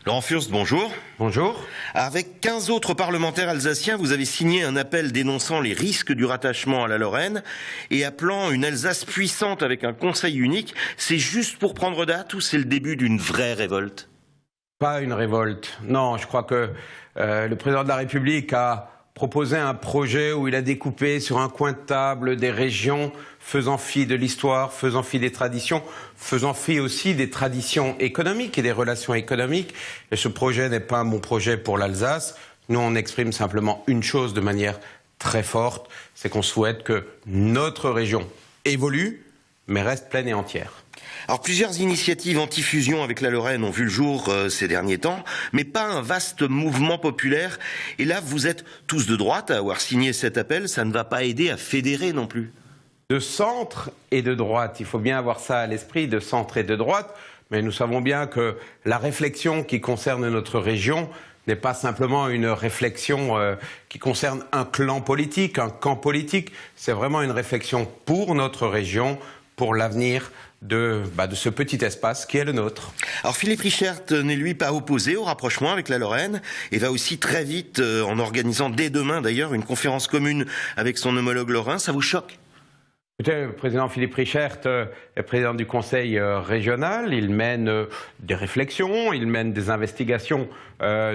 Laurent Fürst, bonjour. Bonjour. Avec 15 autres parlementaires alsaciens, vous avez signé un appel dénonçant les risques du rattachement à la Lorraine et appelant une Alsace puissante avec un conseil unique. C'est juste pour prendre date ou c'est le début d'une vraie révolte? Pas une révolte. Non, je crois que le président de la République a proposé un projet où il a découpé sur un coin de table des régions faisant fi de l'histoire, faisant fi des traditions, faisant fi aussi des traditions économiques et des relations économiques. Et ce projet n'est pas un bon projet pour l'Alsace. Nous, on exprime simplement une chose de manière très forte, c'est qu'on souhaite que notre région évolue, mais reste pleine et entière. Alors plusieurs initiatives anti-fusion avec la Lorraine ont vu le jour ces derniers temps, mais pas un vaste mouvement populaire. Et là, vous êtes tous de droite à avoir signé cet appel, ça ne va pas aider à fédérer non plus. De centre et de droite, il faut bien avoir ça à l'esprit, de centre et de droite, mais nous savons bien que la réflexion qui concerne notre région n'est pas simplement une réflexion qui concerne un clan politique, un camp politique, c'est vraiment une réflexion pour notre région, pour l'avenir de ce petit espace qui est le nôtre. Alors Philippe Richert n'est lui pas opposé au rapprochement avec la Lorraine et va aussi très vite, en organisant dès demain d'ailleurs, une conférence commune avec son homologue lorrain. Ça vous choque ? Écoutez, le président Philippe Richert est président du conseil régional, il mène des réflexions, il mène des investigations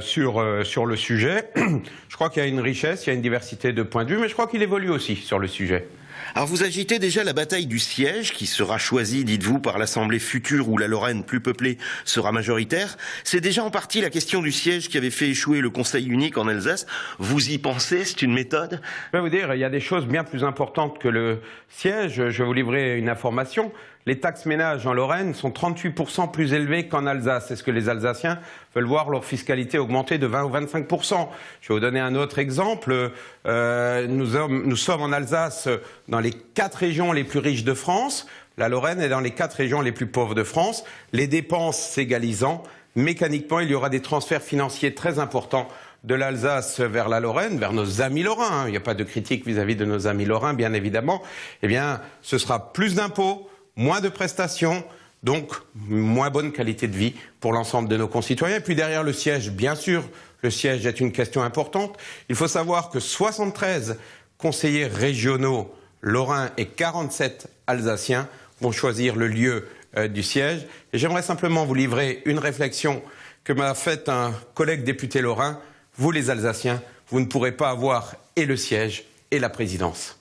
sur le sujet. Je crois qu'il y a une richesse, il y a une diversité de points de vue, mais je crois qu'il évolue aussi sur le sujet. Alors vous agitez déjà la bataille du siège qui sera choisie, dites-vous, par l'Assemblée future où la Lorraine plus peuplée sera majoritaire. C'est déjà en partie la question du siège qui avait fait échouer le Conseil unique en Alsace. Vous y pensez? C'est une méthode? Je vais vous dire, il y a des choses bien plus importantes que le siège. Je vais vous livrer une information. Les taxes ménages en Lorraine sont 38% plus élevées qu'en Alsace. Est-ce que les Alsaciens veulent voir leur fiscalité augmenter de 20 ou 25%? Je vais vous donner un autre exemple. Nous sommes en Alsace dans les 4 régions les plus riches de France. La Lorraine est dans les 4 régions les plus pauvres de France. Les dépenses s'égalisant, mécaniquement, il y aura des transferts financiers très importants de l'Alsace vers la Lorraine, vers nos amis lorrains. Il n'y a pas de critique vis-à-vis de nos amis lorrains, bien évidemment. Eh bien, ce sera plus d'impôts, moins de prestations, donc moins bonne qualité de vie pour l'ensemble de nos concitoyens. Et puis derrière le siège, bien sûr, le siège est une question importante. Il faut savoir que 73 conseillers régionaux lorrains et 47 alsaciens vont choisir le lieu du siège. Et j'aimerais simplement vous livrer une réflexion que m'a faite un collègue député lorrain. Vous les Alsaciens, vous ne pourrez pas avoir et le siège et la présidence.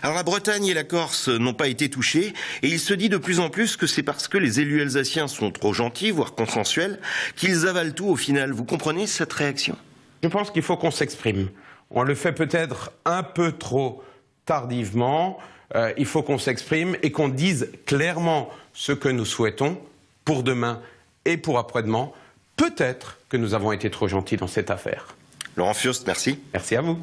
Alors la Bretagne et la Corse n'ont pas été touchées et il se dit de plus en plus que c'est parce que les élus alsaciens sont trop gentils, voire consensuels, qu'ils avalent tout au final. Vous comprenez cette réaction? Je pense qu'il faut qu'on s'exprime. On le fait peut-être un peu trop tardivement. Il faut qu'on s'exprime et qu'on dise clairement ce que nous souhaitons pour demain et pour après-demain. Peut-être que nous avons été trop gentils dans cette affaire. Laurent Fürst, merci. Merci à vous.